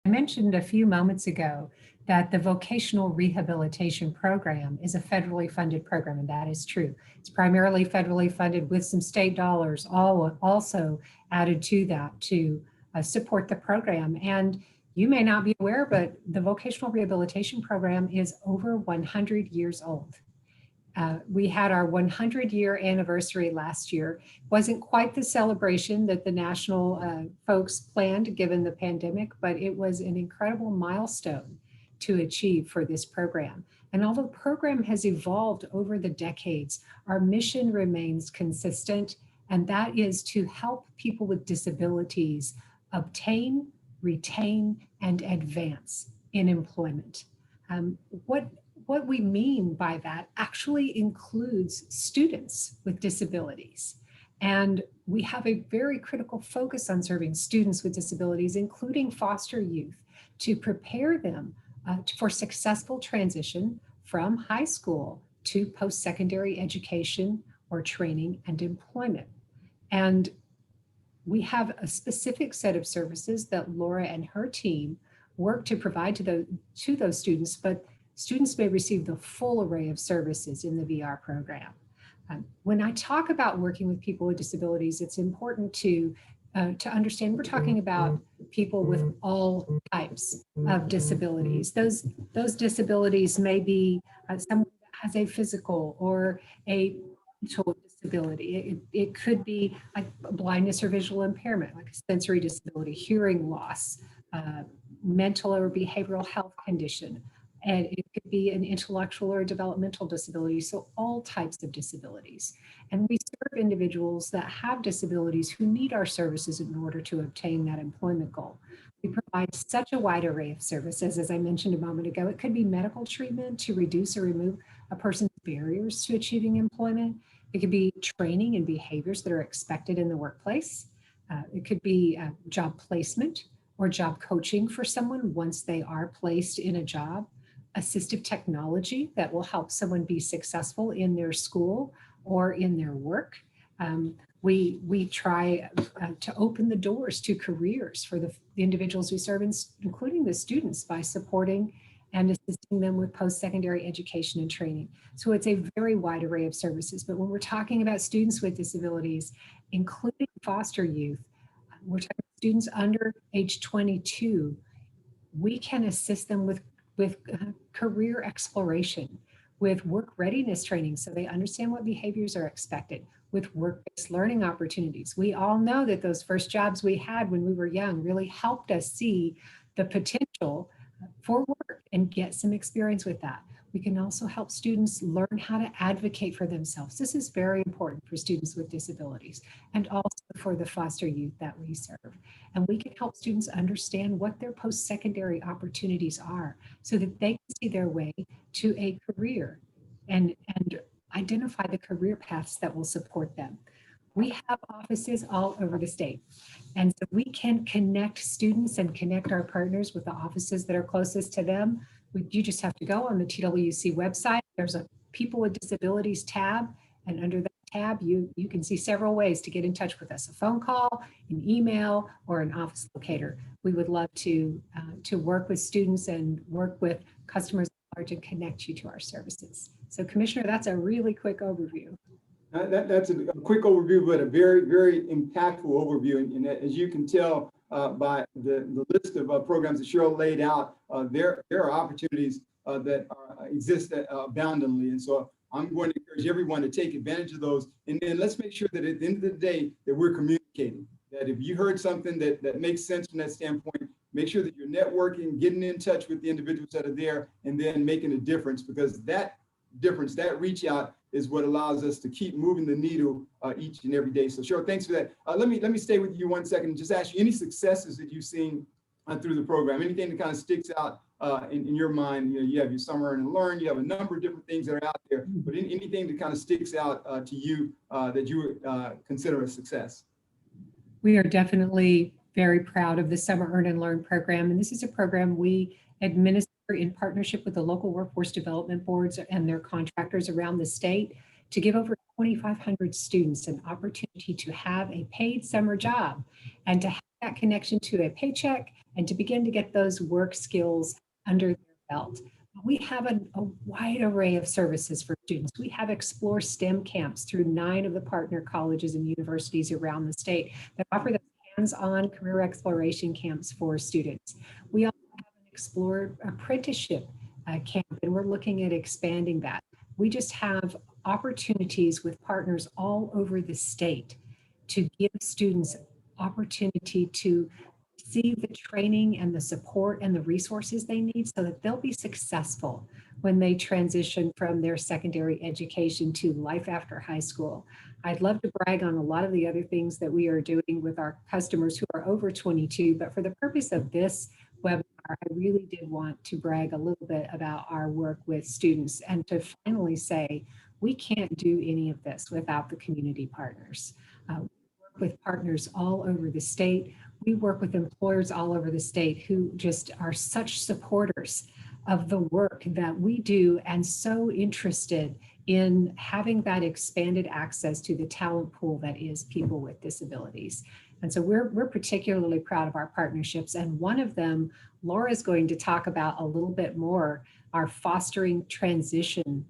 I mentioned a few moments ago that the Vocational Rehabilitation Program is a federally funded program, and that is true. It's primarily federally funded with some state dollars all also added to that to support the program. And you may not be aware, but the Vocational Rehabilitation Program is over 100 years old. We had our 100-year anniversary last year. Wasn't quite the celebration that the national folks planned given the pandemic, but it was an incredible milestone to achieve for this program. And although the program has evolved over the decades, our mission remains consistent, and that is to help people with disabilities obtain, retain, and advance in employment. What we mean by that actually includes students with disabilities. And we have a very critical focus on serving students with disabilities, including foster youth, to prepare them for successful transition from high school to post-secondary education or training and employment. And we have a specific set of services that Laura and her team work to provide to those students, but students may receive the full array of services in the VR program. When I talk about working with people with disabilities, it's important to understand we're talking about people with all types of disabilities. Those disabilities may be someone that has a physical or a mental disability. It could be like blindness or visual impairment, like a sensory disability, hearing loss, mental or behavioral health condition. And it could be an intellectual or developmental disability, so all types of disabilities. And we serve individuals that have disabilities who need our services in order to obtain that employment goal. We provide such a wide array of services, as I mentioned a moment ago. It could be medical treatment to reduce or remove a person's barriers to achieving employment. It could be training and behaviors that are expected in the workplace. It could be job placement or job coaching for someone once they are placed in a job. Assistive technology that will help someone be successful in their school or in their work. We try to open the doors to careers for the individuals we serve, including the students, by supporting and assisting them with post-secondary education and training. So it's a very wide array of services. But when we're talking about students with disabilities, including foster youth, we're talking about students under age 22, we can assist them with career exploration, with work readiness training so they understand what behaviors are expected, with work-based learning opportunities. We all know that those first jobs we had when we were young really helped us see the potential for work and get some experience with that. We can also help students learn how to advocate for themselves. This is very important for students with disabilities and also for the foster youth that we serve. And we can help students understand what their post-secondary opportunities are so that they can see their way to a career and identify the career paths that will support them. We have offices all over the state. And so we can connect students and connect our partners with the offices that are closest to them. You just have to go on the TWC website. There's a People with Disabilities tab, and under that tab, you can see several ways to get in touch with us: a phone call, an email, or an office locator. We would love to work with students and work with customers at large and connect you to our services. So, Commissioner, that's a really quick overview. That's a quick overview, but a very, very impactful overview. And as you can tell by the list of programs that Cheryl laid out, there are opportunities that exist abundantly. And so I'm going to encourage everyone to take advantage of those. And then let's make sure that at the end of the day that we're communicating, that if you heard something that makes sense from that standpoint, make sure that you're networking, getting in touch with the individuals that are there, and then making a difference, because that difference, that reach out, is what allows us to keep moving the needle each and every day. So Cheryl, thanks for that. Let me stay with you 1 second and just ask you any successes that you've seen through the program, anything that kind of sticks out in your mind. You have your summer and learn, you have a number of different things that are out there, but anything that kind of sticks out to you that you would consider a success? We are definitely very proud of the Summer Earn and Learn program. And this is a program we administer in partnership with the local workforce development boards and their contractors around the state to give over 2,500 students an opportunity to have a paid summer job and to have that connection to a paycheck and to begin to get those work skills under their belt. We have a wide array of services for students. We have Explore STEM camps through 9 of the partner colleges and universities around the state that offer the hands-on career exploration camps for students. We also have an Explore apprenticeship camp, and we're looking at expanding that. We just have opportunities with partners all over the state to give students opportunity to receive the training and the support and the resources they need so that they'll be successful when they transition from their secondary education to life after high school. I'd love to brag on a lot of the other things that we are doing with our customers who are over 22, but for the purpose of this webinar, I really did want to brag a little bit about our work with students and to finally say, we can't do any of this without the community partners. We work with partners all over the state. We work with employers all over the state who just are such supporters of the work that we do and so interested in having that expanded access to the talent pool that is people with disabilities. And so we're particularly proud of our partnerships. And one of them, Laura is going to talk about a little bit more, our Fostering Transition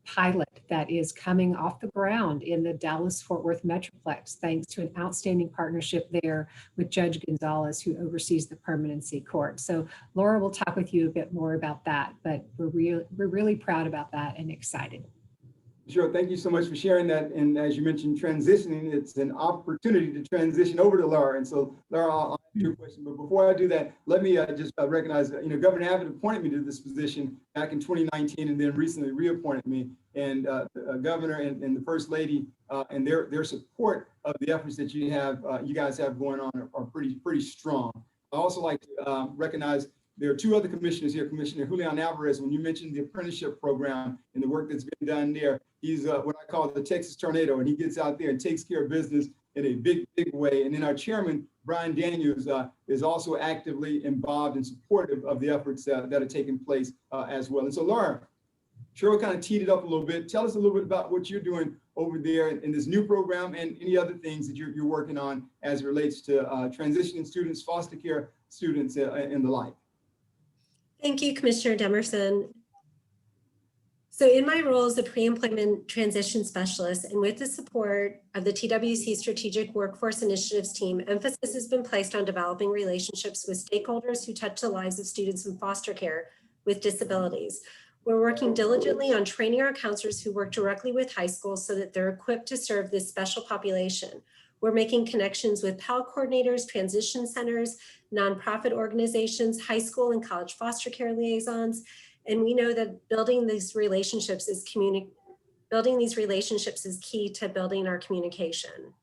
pilot that is coming off the ground in the Dallas-Fort Worth Metroplex, thanks to an outstanding partnership there with Judge Gonzalez, who oversees the Permanency Court. So Laura will talk with you a bit more about that, but we're really proud about that and excited. Sure. Thank you so much for sharing that. And as you mentioned, transitioning, it's an opportunity to transition over to Laura. And so, Laura, I'll ask your question. But before I do that, let me just recognize that, Governor Abbott appointed me to this position back in 2019 and then recently reappointed me. And the governor and the First Lady and their support of the efforts that you guys have going on are pretty strong. I also like to recognize there are 2 other commissioners here. Commissioner Julian Alvarez, when you mentioned the apprenticeship program and the work that's been done there, he's what I call the Texas tornado, and he gets out there and takes care of business in a big way. And then our chairman, Brian Daniels, is also actively involved and supportive of the efforts that are taking place as well. And so, Laura, Cheryl kind of teed it up a little bit. Tell us a little bit about what you're doing over there in this new program and any other things that you're working on as it relates to transitioning students, foster care students, and the like. Thank you, Commissioner Demerson. So in my role as a pre-employment transition specialist and with the support of the TWC Strategic Workforce Initiatives team, emphasis has been placed on developing relationships with stakeholders who touch the lives of students in foster care with disabilities. We're working diligently on training our counselors who work directly with high schools so that they're equipped to serve this special population. We're making connections with PAL coordinators, transition centers, nonprofit organizations, high school and college foster care liaisons. And we know that building these relationships is key to building our communication.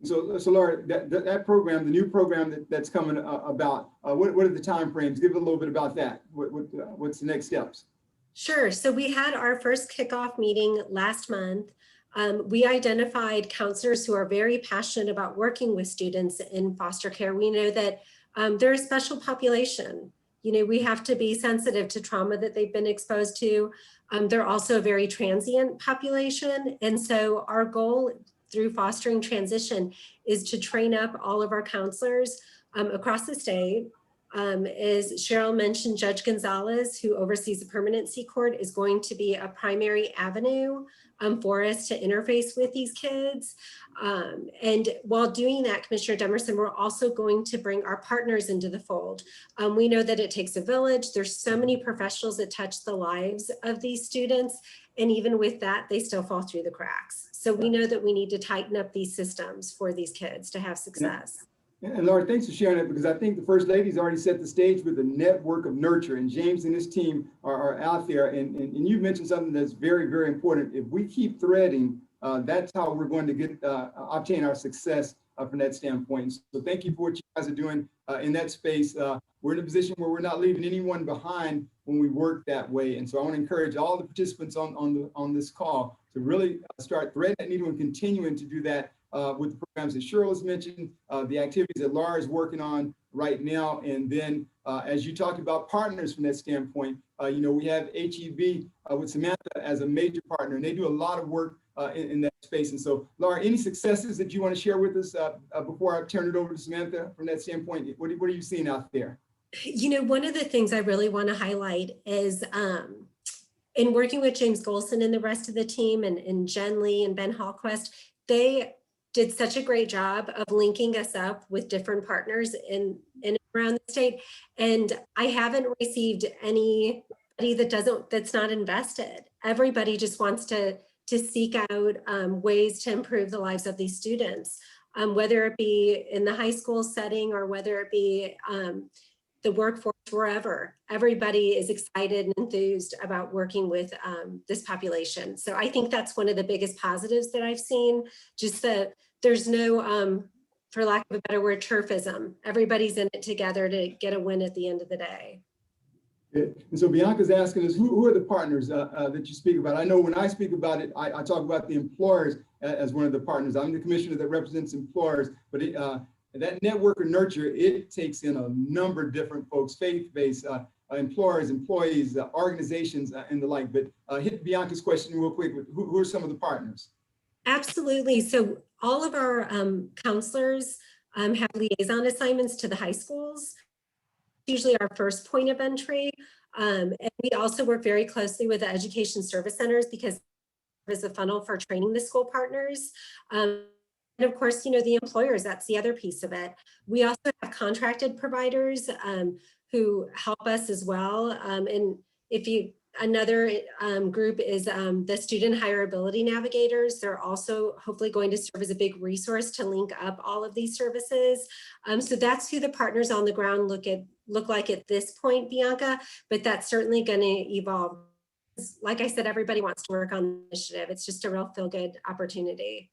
So Laura, that program, the new program that's coming about, what are the time frames? Give a little bit about that. What's the next steps? Sure. So we had our first kickoff meeting last month. We identified counselors who are very passionate about working with students in foster care. We know that they're a special population. We have to be sensitive to trauma that they've been exposed to. They're also a very transient population. And so our goal through Fostering Transition is to train up all of our counselors across the state. As Cheryl mentioned, Judge Gonzalez, who oversees the Permanency Court, is going to be a primary avenue for us to interface with these kids. And while doing that, Commissioner Demerson, we're also going to bring our partners into the fold. We know that it takes a village. There's so many professionals that touch the lives of these students. And even with that, they still fall through the cracks. So we know that we need to tighten up these systems for these kids to have success. And Laura, thanks for sharing it, because I think the First Lady's already set the stage with a network of nurture, and James and his team are out there. And you've mentioned something that's very, very important. If we keep threading, that's how we're going to get obtain our success from that standpoint. So thank you for what you guys are doing in that space. We're in a position where we're not leaving anyone behind when we work that way. And so I want to encourage all the participants on this call to really start threading that needle and continuing to do that with the programs that Cheryl has mentioned, the activities that Laura is working on right now. And then as you talked about partners from that standpoint, we have HEB with Samantha as a major partner, and they do a lot of work in that space. And so, Laura, any successes that you want to share with us before I turn it over to Samantha from that standpoint? What are you seeing out there? One of the things I really want to highlight is in working with James Golsan and the rest of the team and Jen Lee and Ben Hallquist, they did such a great job of linking us up with different partners in and around the state. And I haven't received anybody that's not invested. Everybody just wants to seek out ways to improve the lives of these students, whether it be in the high school setting or whether it be the workforce, wherever. Everybody is excited and enthused about working with this population. So I think that's one of the biggest positives that I've seen, just that there's no, for lack of a better word, turfism. Everybody's in it together to get a win at the end of the day. And so Bianca's asking us, who are the partners that you speak about? I know when I speak about it, I talk about the employers as one of the partners. I'm the commissioner that represents employers, but that network or nurture, it takes in a number of different folks, faith-based employers, employees, organizations, and the like. But hit Bianca's question real quick. Who are some of the partners? Absolutely. So all of our counselors have liaison assignments to the high schools. Usually our first point of entry. And we also work very closely with the education service centers because there's a funnel for training the school partners. And of course, the employers, that's the other piece of it. We also have contracted providers who help us as well. And another group is the student hireability navigators. They're also hopefully going to serve as a big resource to link up all of these services. So that's who the partners on the ground look like at this point, Bianca, but that's certainly going to evolve. Like I said, everybody wants to work on the initiative. It's just a real feel-good opportunity.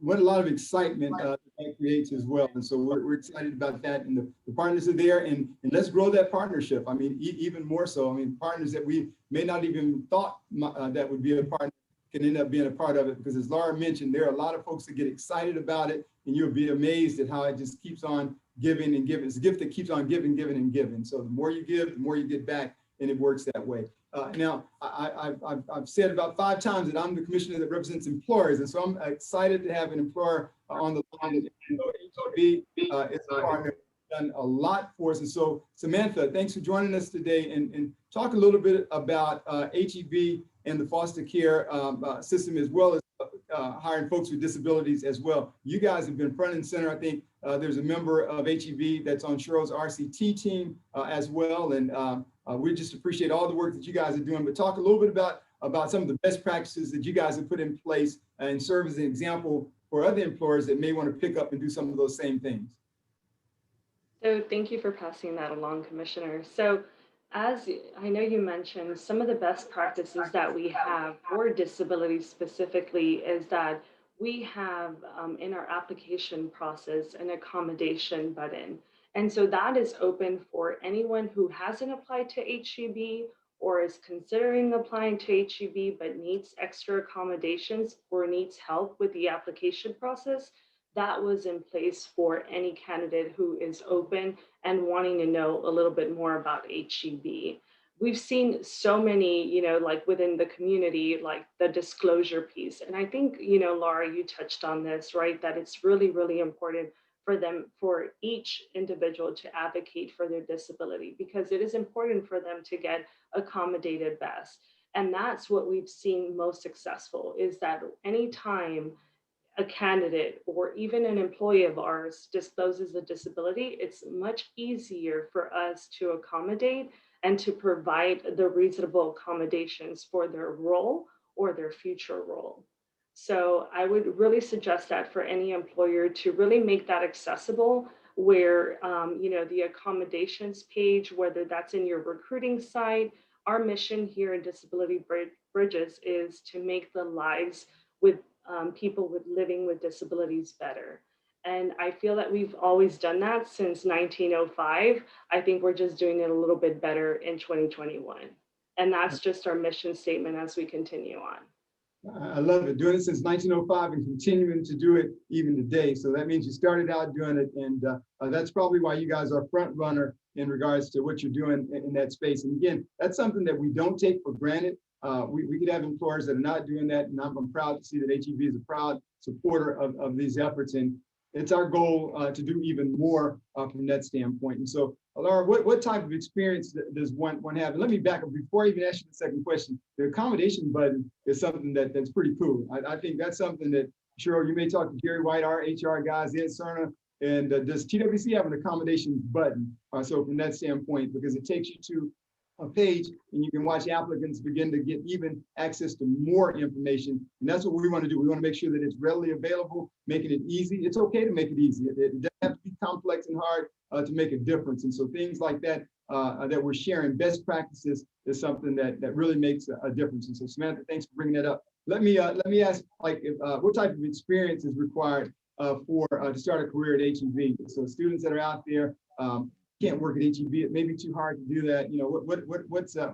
What a lot of excitement that creates as well. And so we're excited about that. And the partners are there, and let's grow that partnership. I mean, even more so. I mean, partners that we may not even thought that would be a partner can end up being a part of it, because as Laura mentioned, there are a lot of folks that get excited about it, and you'll be amazed at how it just keeps on giving and giving. It's a gift that keeps on giving, giving and giving. So the more you give, the more you get back, and it works that way. Now, I've said about 5 times that I'm the commissioner that represents employers, and so I'm excited to have an employer on the line. HEB is a partner, done a lot for us. And so, Samantha, thanks for joining us today and talk a little bit about HEB and the foster care system, as well as hiring folks with disabilities as well. You guys have been front and center. I think there's a member of HEB that's on Cheryl's RCT team as well. And we just appreciate all the work that you guys are doing. But talk a little bit about some of the best practices that you guys have put in place and serve as an example for other employers that may want to pick up and do some of those same things. So thank you for passing that along, Commissioner. So as I know you mentioned, some of the best practices that we have for disabilities specifically is that we have in our application process an accommodation button. And so that is open for anyone who hasn't applied to HEB or is considering applying to HEB but needs extra accommodations or needs help with the application process. That was in place for any candidate who is open and wanting to know a little bit more about HEB. We've seen so many, like within the community, like the disclosure piece. And I think, Laura, you touched on this, right? That it's really, really important for each individual to advocate for their disability, because it is important for them to get accommodated best. And that's what we've seen most successful, is that anytime a candidate or even an employee of ours discloses a disability, it's much easier for us to accommodate and to provide the reasonable accommodations for their role or their future role. So I would really suggest that for any employer to really make that accessible, where the accommodations page, whether that's in your recruiting site. Our mission here in Disability Bridges is to make the lives with people living with disabilities better. And I feel that we've always done that since 1905. I think we're just doing it a little bit better in 2021. And that's just our mission statement as we continue on. I love it. Doing it since 1905 and continuing to do it even today. So that means you started out doing it, and that's probably why you guys are front runner in regards to what you're doing in that space. And again, that's something that we don't take for granted. We could have employers that are not doing that, and I'm proud to see that HEB is a proud supporter of these efforts. And it's our goal to do even more from that standpoint. And so, Laura, what type of experience does one have? And let me back up before I even ask you the second question. The accommodation button is something that's pretty cool. I think that's something that, Cheryl, you may talk to Jerry White, our HR guys, Ed Cerna, and does TWC have an accommodations button? So from that standpoint, because it takes you to a page and you can watch applicants begin to get even access to more information. And that's what we want to do. We want to make sure that it's readily available, making it easy. It's okay to make it easy. It doesn't have to be complex and hard to make a difference. And so things like that, that we're sharing best practices is something that really makes a difference. And so Samantha, thanks for bringing that up. Let me ask, like, what type of experience is required to start a career at HEB? So students that are out there, can't work at HEB, it may be too hard to do that. You know, what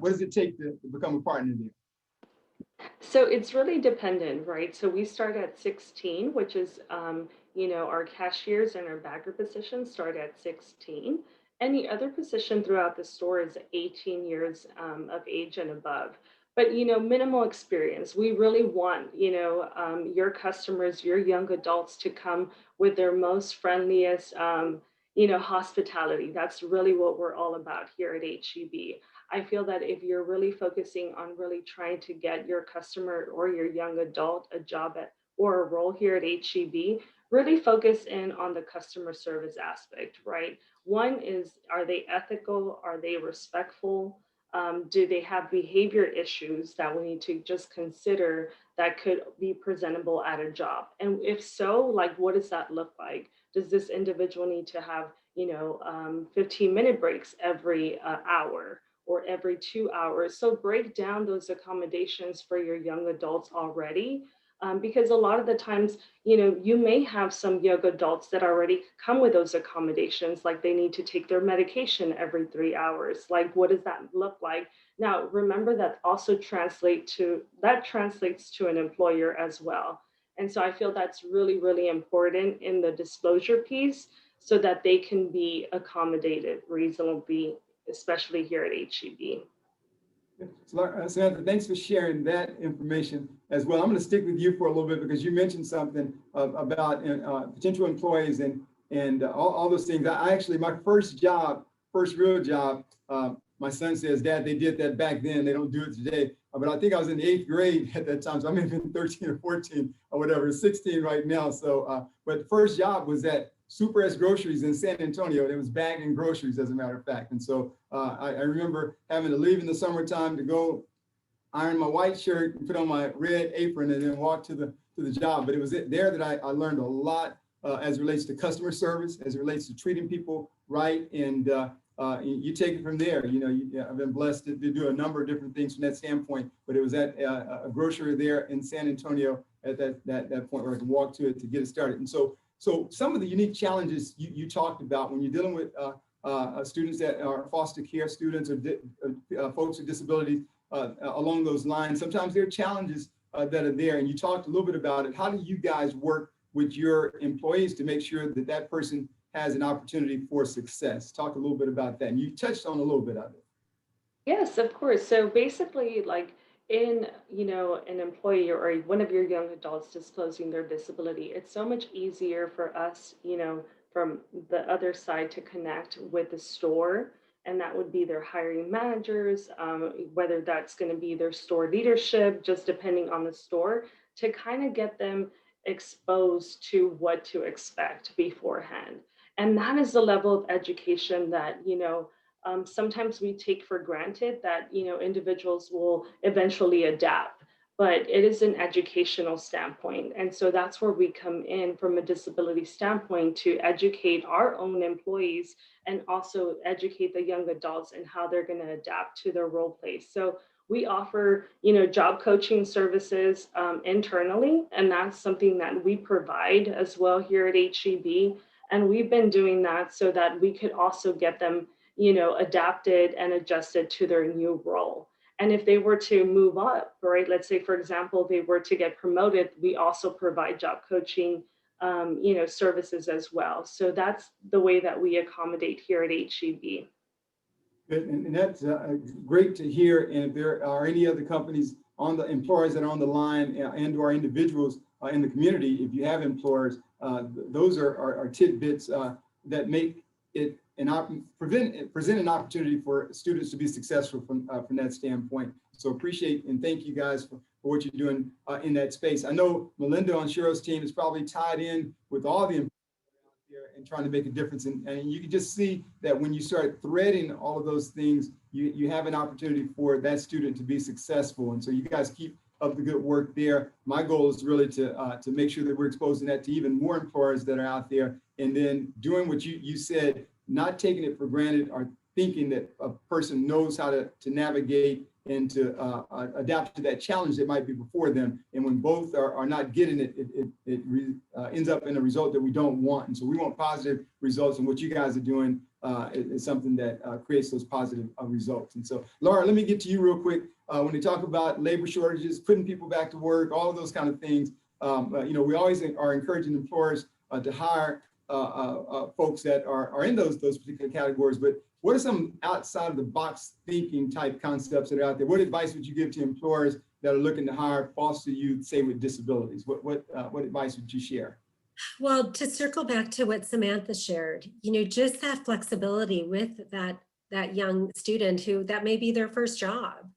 does it take to become a partner there? So it's really dependent, right? So we start at 16, which is, our cashiers and our bagger positions start at 16. Any other position throughout the store is 18 years of age and above. But, minimal experience. We really want, your customers, your young adults to come with their most friendliest, hospitality. That's really what we're all about here at HEB. I feel that if you're really focusing on really trying to get your customer or your young adult a job or a role here at HEB, really focus in on the customer service aspect, right? One is, are they ethical? Are they respectful? Do they have behavior issues that we need to just consider that could be presentable at a job? And if so, like, what does that look like? Does this individual need to have, 15-minute breaks every hour or every 2 hours? So break down those accommodations for your young adults already. Because a lot of the times, you may have some young adults that already come with those accommodations, like they need to take their medication every 3 hours. Like, what does that look like? Now, remember that also translates to an employer as well. And so I feel that's really, really important in the disclosure piece so that they can be accommodated reasonably, especially here at HEB. Samantha, thanks for sharing that information as well. I'm going to stick with you for a little bit because you mentioned something about potential employees and all those things. I actually, my first real job, my son says, Dad, they did that back then. They don't do it today. But I think I was in the 8th grade at that time. So I may have been 13 or 14 or whatever, 16 right now. So, but the first job was at Super S Groceries in San Antonio. It was bagging groceries, as a matter of fact. And so I remember having to leave in the summertime to go iron my white shirt and put on my red apron and then walk to the job. But it was there that I learned a lot as it relates to customer service, as it relates to treating people right. And you take it from there. I've been blessed to do a number of different things from that standpoint, but it was at a grocery there in San Antonio at that point where I could walk to it to get it started. And so some of the unique challenges you talked about when you're dealing with students that are foster care students or folks with disabilities along those lines, sometimes there are challenges that are there. And you talked a little bit about it. How do you guys work with your employees to make sure that that person has an opportunity for success? Talk a little bit about that. And you touched on a little bit of it. Yes, of course. So basically, like in, an employee or one of your young adults disclosing their disability, it's so much easier for us, from the other side to connect with the store. And that would be their hiring managers, whether that's going to be their store leadership, just depending on the store, to kind of get them exposed to what to expect beforehand. And that is the level of education that, sometimes we take for granted that, individuals will eventually adapt, but it is an educational standpoint. And so that's where we come in from a disability standpoint to educate our own employees and also educate the young adults and how they're going to adapt to their role plays. So we offer, job coaching services internally, and that's something that we provide as well here at HEB. And we've been doing that so that we could also get them, adapted and adjusted to their new role. And if they were to move up, right, let's say, for example, they were to get promoted, we also provide job coaching, services as well. So that's the way that we accommodate here at HEB. Good. And that's great to hear. And if there are any other companies on the employers that are on the line and or individuals in the community, if you have employers, those are tidbits that make it present an opportunity for students to be successful from that standpoint. So appreciate and thank you guys for what you're doing in that space. I know Melinda on Cheryl's team is probably tied in with all the and trying to make a difference. And you can just see that when you start threading all of those things, you have an opportunity for that student to be successful. And so you guys keep up the good work there. My goal is really to make sure that we're exposing that to even more employers that are out there. And then doing what you said, not taking it for granted or thinking that a person knows how to navigate and to adapt to that challenge that might be before them. And when both are not getting it, it ends up in a result that we don't want. And so we want positive results, and what you guys are doing is something that creates those positive results. And so, Laura, let me get to you real quick. When you talk about labor shortages, putting people back to work, all of those kind of things, we always are encouraging employers to hire folks that are in those particular categories. But what are some outside of the box thinking type concepts that are out there? What advice would you give to employers that are looking to hire foster youth, say with disabilities? What advice would you share? Well, to circle back to what Samantha shared, just that flexibility with that young student who that may be their first job.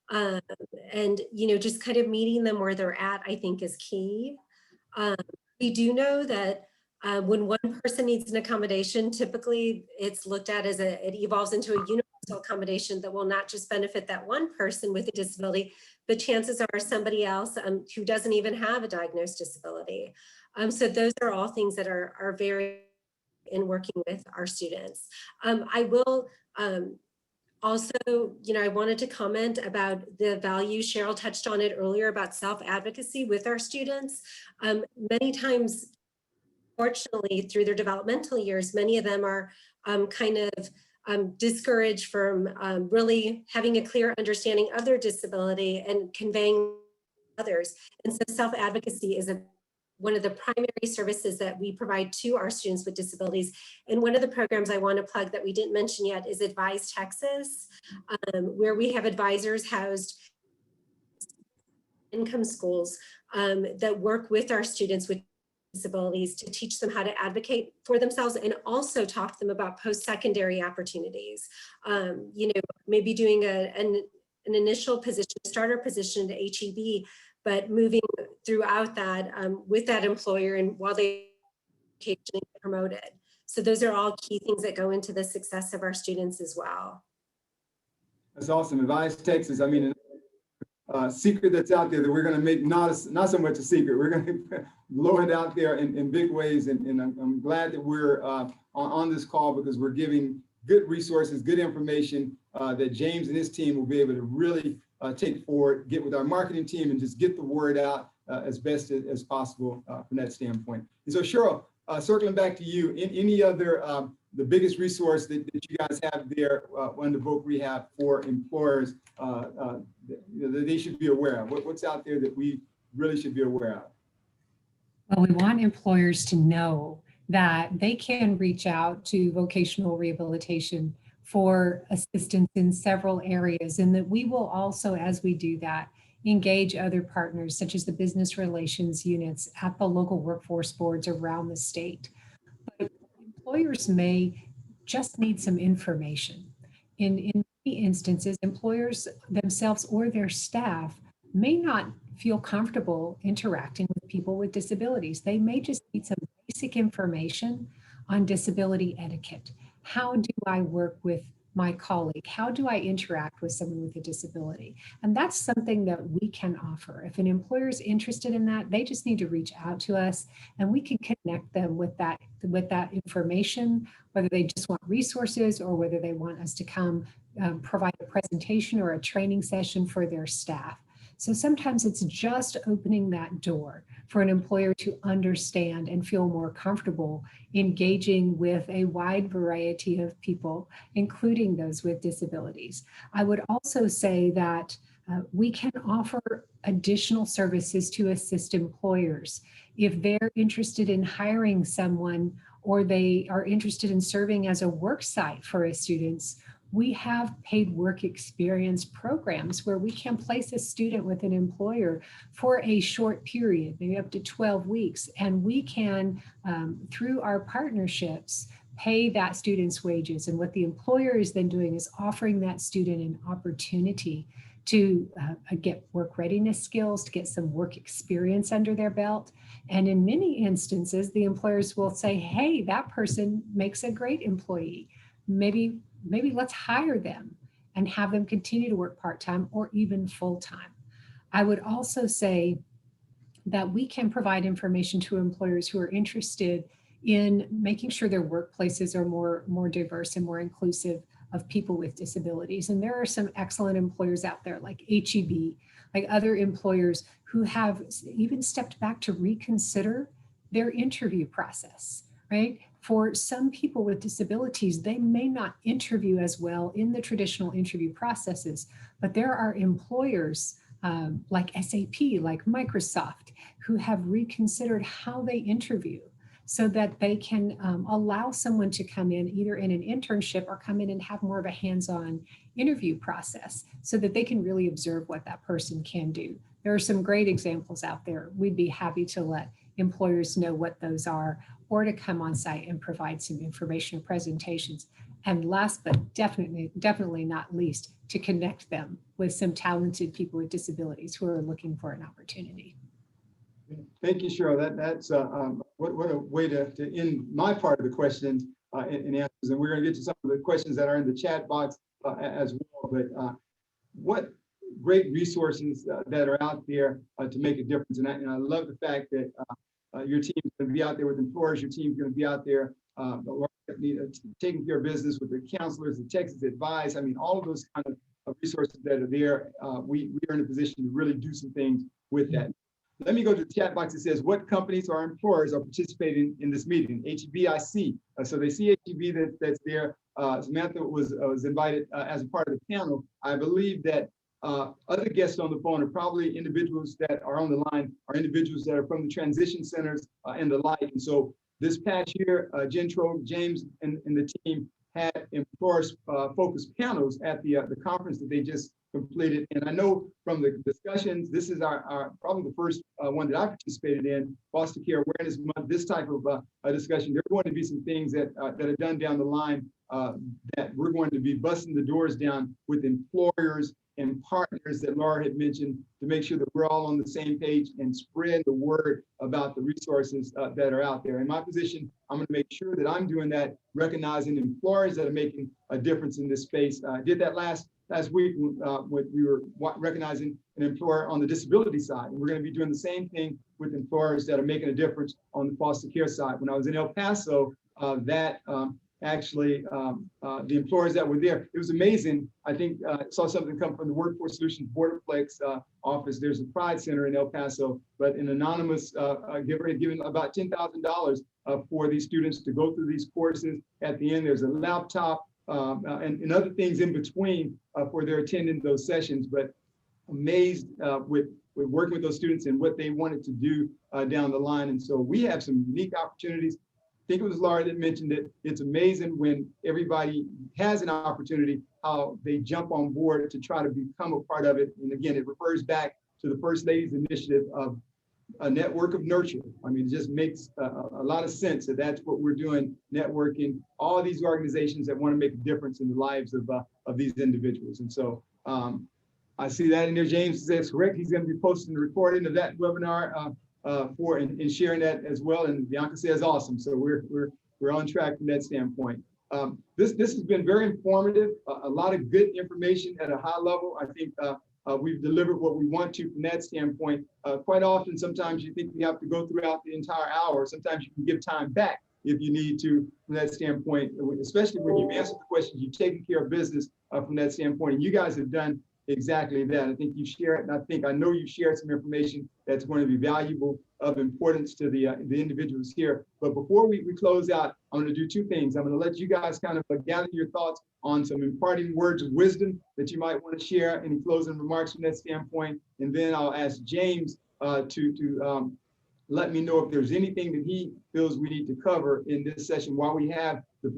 And, just kind of meeting them where they're at, I think is key. We do know that when one person needs an accommodation, typically it's looked at as it evolves into a universal accommodation that will not just benefit that one person with a disability, but chances are somebody else who doesn't even have a diagnosed disability. So those are all things that are very in working with our students. I will also, I wanted to comment about the value. Cheryl touched on it earlier about self-advocacy with our students. Many times, fortunately, through their developmental years, many of them are kind of discouraged from really having a clear understanding of their disability and conveying others. And so self-advocacy is one of the primary services that we provide to our students with disabilities. And one of the programs I want to plug that we didn't mention yet is Advise Texas, where we have advisors housed in income schools that work with our students with disabilities to teach them how to advocate for themselves and also talk to them about post-secondary opportunities. Maybe doing an initial position, starter position at HEB, but moving throughout that with that employer and while they get promoted. So those are all key things that go into the success of our students as well. That's awesome. Advise Texas. I mean, secret that's out there that we're going to make not so much a secret. We're going to blow it out there in big ways. And I'm glad that we're on this call because we're giving good resources, good information that James and his team will be able to really take forward, get with our marketing team and just get the word out as best as possible from that standpoint. And so Cheryl, circling back to you, any other, the biggest resource that you guys have there under Voc Rehab for employers that they should be aware of? What's out there that we really should be aware of? Well, we want employers to know that they can reach out to vocational rehabilitation for assistance in several areas, and that we will also, as we do that, engage other partners such as the business relations units at the local workforce boards around the state. But employers may just need some information. In many instances, employers themselves or their staff may not feel comfortable interacting with people with disabilities. They may just need some basic information on disability etiquette. How do I work with my colleague? How do I interact with someone with a disability? And that's something that we can offer. If an employer is interested in that, they just need to reach out to us and we can connect them with that information, whether they just want resources or whether they want us to come provide a presentation or a training session for their staff. So sometimes it's just opening that door for an employer to understand and feel more comfortable engaging with a wide variety of people, including those with disabilities. I would also say that we can offer additional services to assist employers. If they're interested in hiring someone or they are interested in serving as a work site for a student, we have paid work experience programs where we can place a student with an employer for a short period, maybe up to 12 weeks. And we can, through our partnerships, pay that student's wages. And what the employer is then doing is offering that student an opportunity to get work readiness skills, to get some work experience under their belt. And in many instances, the employers will say, hey, that person makes a great employee. Maybe let's hire them and have them continue to work part-time or even full-time. I would also say that we can provide information to employers who are interested in making sure their workplaces are more diverse and more inclusive of people with disabilities. And there are some excellent employers out there like HEB, like other employers who have even stepped back to reconsider their interview process, right? For some people with disabilities, they may not interview as well in the traditional interview processes, but there are employers like SAP, like Microsoft, who have reconsidered how they interview so that they can allow someone to come in either in an internship or come in and have more of a hands-on interview process so that they can really observe what that person can do. There are some great examples out there. We'd be happy to let employers know what those are or to come on site and provide some information or presentations. And last but definitely not least, to connect them with some talented people with disabilities who are looking for an opportunity. Thank you, Cheryl. That's what a way to end my part of the questions and answers. And we're going to get to some of the questions that are in the chat box as well. But what great resources that are out there to make a difference. And I love the fact that your team is going to be out there with employers. Your team is going to be out there taking care of business with the counselors, the Texas Advice. I mean, all of those kind of resources that are there. We are in a position to really do some things with that. Let me go to the chat box. It says, what companies or employers are participating in this meeting? HEB, I see. So they see HEB that's there. Samantha was invited as a part of the panel. I believe that other guests on the phone are probably individuals that are on the line, are individuals that are from the transition centers and the like. And so this past year, Jen Trove, James, and the team had employer-focused panels at the conference that they just completed. And I know from the discussions, this is our probably the first one that I participated in, Foster Care Awareness Month, this type of discussion. There are going to be some things that are done down the line that we're going to be busting the doors down with employers and partners that Laura had mentioned to make sure that we're all on the same page and spread the word about the resources that are out there. In my position, I'm going to make sure that I'm doing that, recognizing employers that are making a difference in this space. I did that last week when we were recognizing an employer on the disability side. And we're going to be doing the same thing with employers that are making a difference on the foster care side. When I was in El Paso, actually, the employers that were there, it was amazing. I think I saw something come from the Workforce Solutions Borderplex office. There's a Pride Center in El Paso, but an anonymous giver had given about $10,000 for these students to go through these courses. At the end, there's a laptop and other things in between for their attending those sessions. But amazed with working with those students and what they wanted to do down the line. And so we have some unique opportunities. I think it was Laura that mentioned it. It's amazing when everybody has an opportunity, how they jump on board to try to become a part of it. And again, it refers back to the First Lady's initiative of a network of nurture. I mean, it just makes a lot of sense that that's what we're doing, networking, all these organizations that want to make a difference in the lives of these individuals. And so I see that in there. James says correct. He's going to be posting the recording of that webinar and sharing that as well. And Bianca says awesome. So we're on track from that standpoint. This has been very informative. A lot of good information at a high level. I think we've delivered what we want to from that standpoint. Quite often, sometimes you think we have to go throughout the entire hour. Sometimes you can give time back if you need to from that standpoint, especially when you've answered the questions, you've taken care of business from that standpoint. And you guys have done exactly that. I think you share it, and I know you shared some information that's going to be valuable, of importance to the individuals here. But before we close out, I'm going to do two things. I'm going to let you guys kind of gather your thoughts on some imparting words of wisdom that you might want to share, any closing remarks from that standpoint, and then I'll ask James to let me know if there's anything that he feels we need to cover in this session while we have the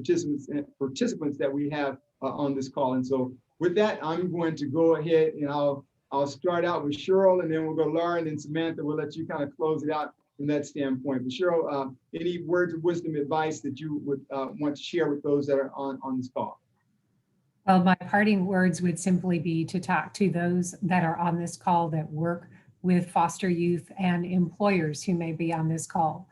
participants that we have on this call. And so with that, I'm going to go ahead and I'll start out with Cheryl, and then we'll go Laura, and then Samantha. We'll let you kind of close it out from that standpoint. But Cheryl, any words of wisdom, advice that you would want to share with those that are on this call? Well, my parting words would simply be to talk to those that are on this call that work with foster youth and employers who may be on this call.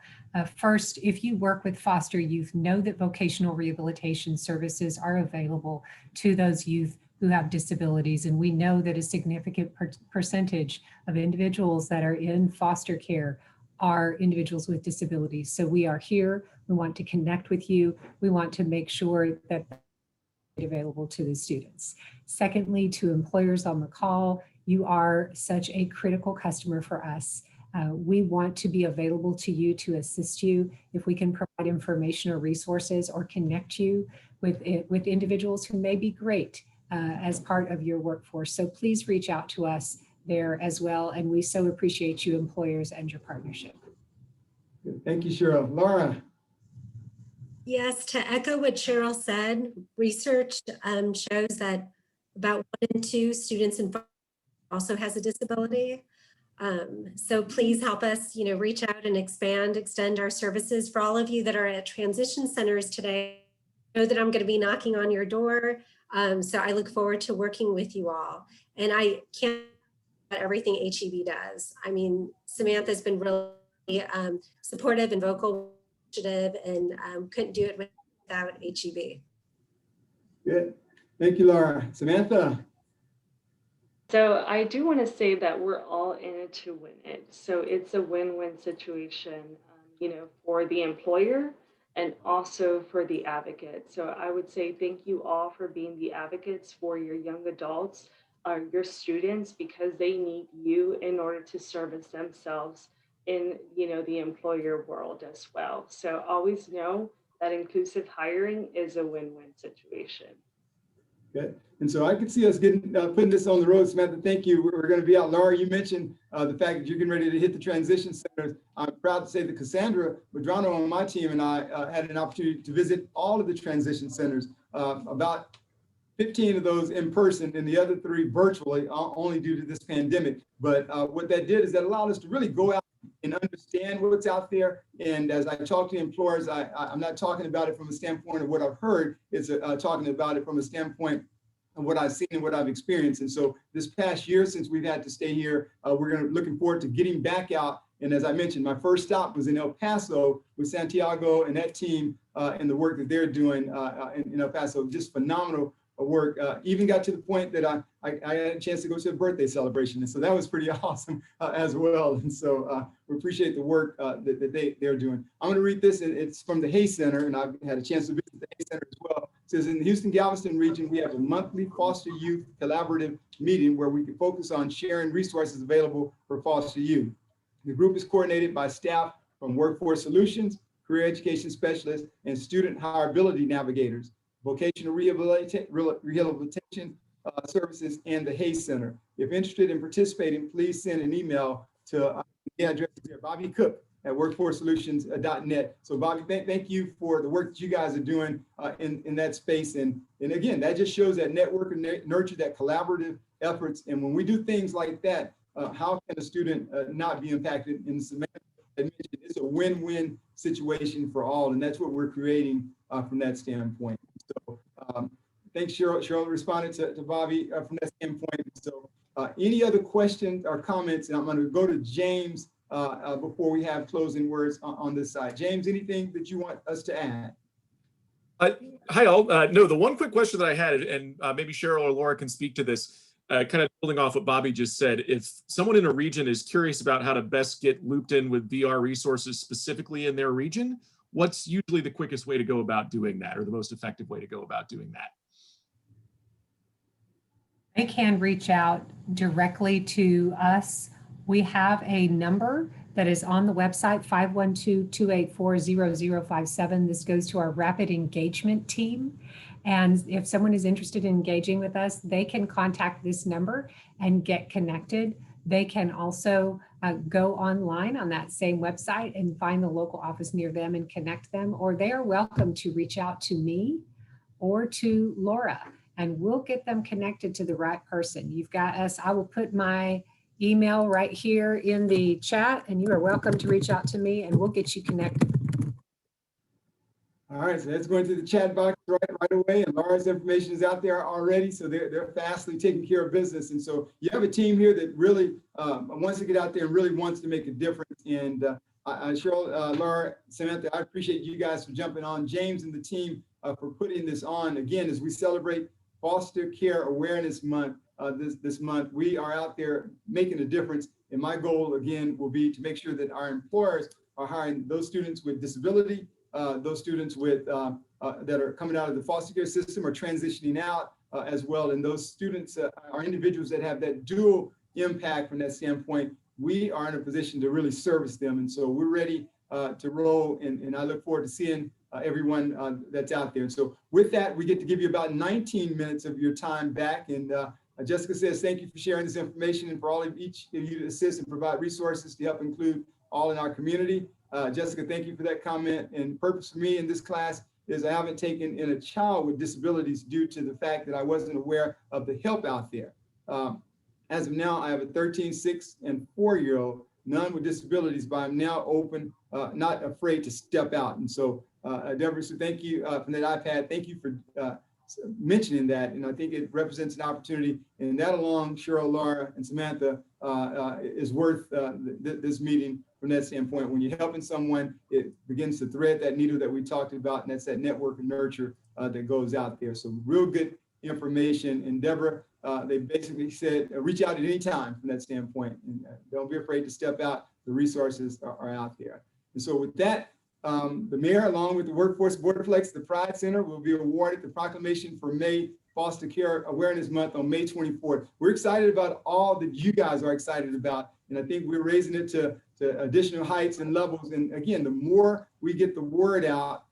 First, if you work with foster youth, know that vocational rehabilitation services are available to those youth who have disabilities. And we know that a significant percentage of individuals that are in foster care are individuals with disabilities. So we are here. We want to connect with you. We want to make sure that available to the students. Secondly, to employers on the call, you are such a critical customer for us. We want to be available to you to assist you if we can provide information or resources or connect you with individuals who may be great as part of your workforce. So please reach out to us there as well. And we so appreciate you, employers, and your partnership. Good. Thank you, Cheryl. Laura. Yes, to echo what Cheryl said, research shows that about 1 in 2 students in also has a disability. So please help us, reach out and extend our services. For all of you that are at transition centers today, know that I'm going to be knocking on your door. So I look forward to working with you all. And I can't do everything HEB does. I mean, Samantha's been really supportive and vocal and couldn't do it without HEB. Good. Thank you, Laura. Samantha. So I do want to say that we're all in it to win it. So it's a win-win situation, for the employer and also for the advocate. So I would say thank you all for being the advocates for your young adults, your students, because they need you in order to service themselves in, the employer world as well. So always know that inclusive hiring is a win-win situation. Good. And so I could see us putting this on the road. Samantha, thank you. We're going to be out. Laura, you mentioned the fact that you're getting ready to hit the transition centers. I'm proud to say that Cassandra Madrano on my team and I had an opportunity to visit all of the transition centers, about 15 of those in person and the other 3 virtually, only due to this pandemic. But what that did is that allowed us to really go out and understand what's out there. And as I talk to employers, I'm not talking about it from a standpoint of what I've heard. It's talking about it from a standpoint of what I've seen and what I've experienced. And so this past year, since we've had to stay here, we're looking forward to getting back out. And as I mentioned, my first stop was in El Paso with Santiago and that team and the work that they're doing in El Paso. Just phenomenal work. Even got to the point that I had a chance to go to a birthday celebration. And so that was pretty awesome as well. And so we appreciate the work that they're doing. I'm going to read this. It's from the Hay Center, and I've had a chance to visit the Hay Center as well. It says, in the Houston-Galveston region, we have a monthly foster youth collaborative meeting where we can focus on sharing resources available for foster youth. The group is coordinated by staff from Workforce Solutions, career education specialists, and student hireability navigators, vocational rehabilitation services, and the Hay Center. If interested in participating, please send an email to the address here, Bobby Cook at workforcesolutions.net. So Bobby, thank you for the work that you guys are doing in that space. And again, that just shows that network and nurture, that collaborative efforts. And when we do things like that, how can a student not be impacted? And Samantha mentioned, it's a win-win situation for all. And that's what we're creating from that standpoint. So thanks, Cheryl. Cheryl responded to Bobby from that standpoint. So any other questions or comments? And I'm going to go to James before we have closing words on this side. James, anything that you want us to add? Hi, all. No, the one quick question that I had, and maybe Cheryl or Laura can speak to this, kind of building off what Bobby just said. If someone in a region is curious about how to best get looped in with VR resources specifically in their region, what's usually the quickest way to go about doing that, or the most effective way to go about doing that? They can reach out directly to us. We have a number that is on the website, 512-284-0057. This goes to our rapid engagement team. And if someone is interested in engaging with us, they can contact this number and get connected. They can also go online on that same website and find the local office near them and connect them, or they are welcome to reach out to me or to Laura, and we'll get them connected to the right person. You've got us. I will put my email right here in the chat, and you are welcome to reach out to me and we'll get you connected. All right, so that's going to the chat box right away, and Laura's information is out there already, so they're fastly taking care of business. And so you have a team here that really wants to get out there and really wants to make a difference. And Cheryl, Laura, Samantha, I appreciate you guys for jumping on. James and the team for putting this on. Again, as we celebrate Foster Care Awareness Month this month, we are out there making a difference. And my goal, again, will be to make sure that our employers are hiring those students with disability, those students with that are coming out of the foster care system or transitioning out as well. And those students are individuals that have that dual impact from that standpoint. We are in a position to really service them. And so we're ready to roll. And I look forward to seeing everyone that's out there. And so with that, we get to give you about 19 minutes of your time back. And Jessica says, thank you for sharing this information and for all of each of you to assist and provide resources to help include all in our community. Jessica, thank you for that comment. And purpose for me in this class is I haven't taken in a child with disabilities due to the fact that I wasn't aware of the help out there. As of now, I have a 13, 6, and 4-year-old, none with disabilities, but I'm now open, not afraid to step out. And so, Demerson, thank you from that iPad. Thank you for mentioning that. And I think it represents an opportunity. And that along, Cheryl, Laura, and Samantha is worth this meeting from that standpoint. When you're helping someone, it begins to thread that needle that we talked about, and that's that network and nurture that goes out there. So real good information. And Deborah, they basically said, reach out at any time from that standpoint. And don't be afraid to step out. The resources are out there. And so with that, the mayor, along with the Workforce Borderflex, the Pride Center, will be awarded the proclamation for May Foster Care Awareness Month on May 24th. We're excited about all that you guys are excited about. And I think we're raising it to additional heights and levels. And again, the more we get the word out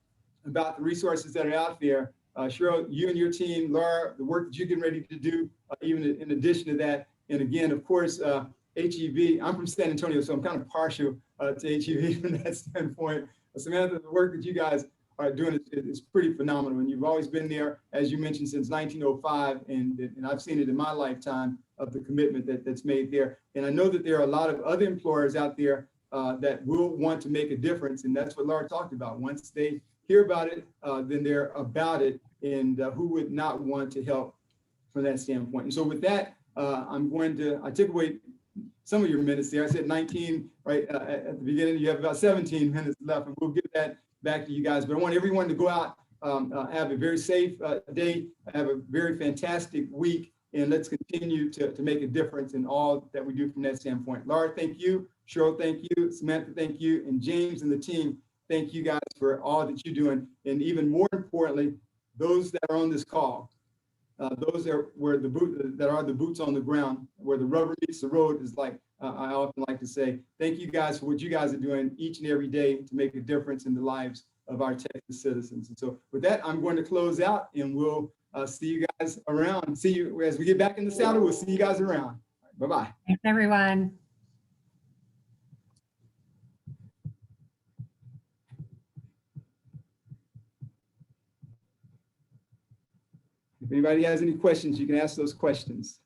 about the resources that are out there, Cheryl, you and your team, Laura, the work that you're getting ready to do, even in addition to that. And again, of course, HEB, I'm from San Antonio, so I'm kind of partial to HEB from that standpoint. Samantha, the work that you guys are doing is pretty phenomenal. And you've always been there, as you mentioned, since 1905. And I've seen it in my lifetime of the commitment that's made there. And I know that there are a lot of other employers out there that will want to make a difference. And that's what Laura talked about. Once they hear about it, then they're about it. And who would not want to help from that standpoint? And so with that, I took away some of your minutes there. I said 19 right at the beginning. You have about 17 minutes left, and we'll give that back to you guys. But I want everyone to go out, have a very safe day, have a very fantastic week, and let's continue to make a difference in all that we do from that standpoint. Laura, thank you. Cheryl, thank you. Samantha, thank you. And James and the team, thank you guys for all that you're doing. And even more importantly, those that are on this call, those that are the boots on the ground, where the rubber meets the road, is like I often like to say. Thank you guys for what you guys are doing each and every day to make a difference in the lives of our Texas citizens. And so with that, I'm going to close out, and we'll see you guys around. See you as we get back in the saddle. We'll see you guys around. Bye-bye. Thanks, everyone. If anybody has any questions, you can ask those questions.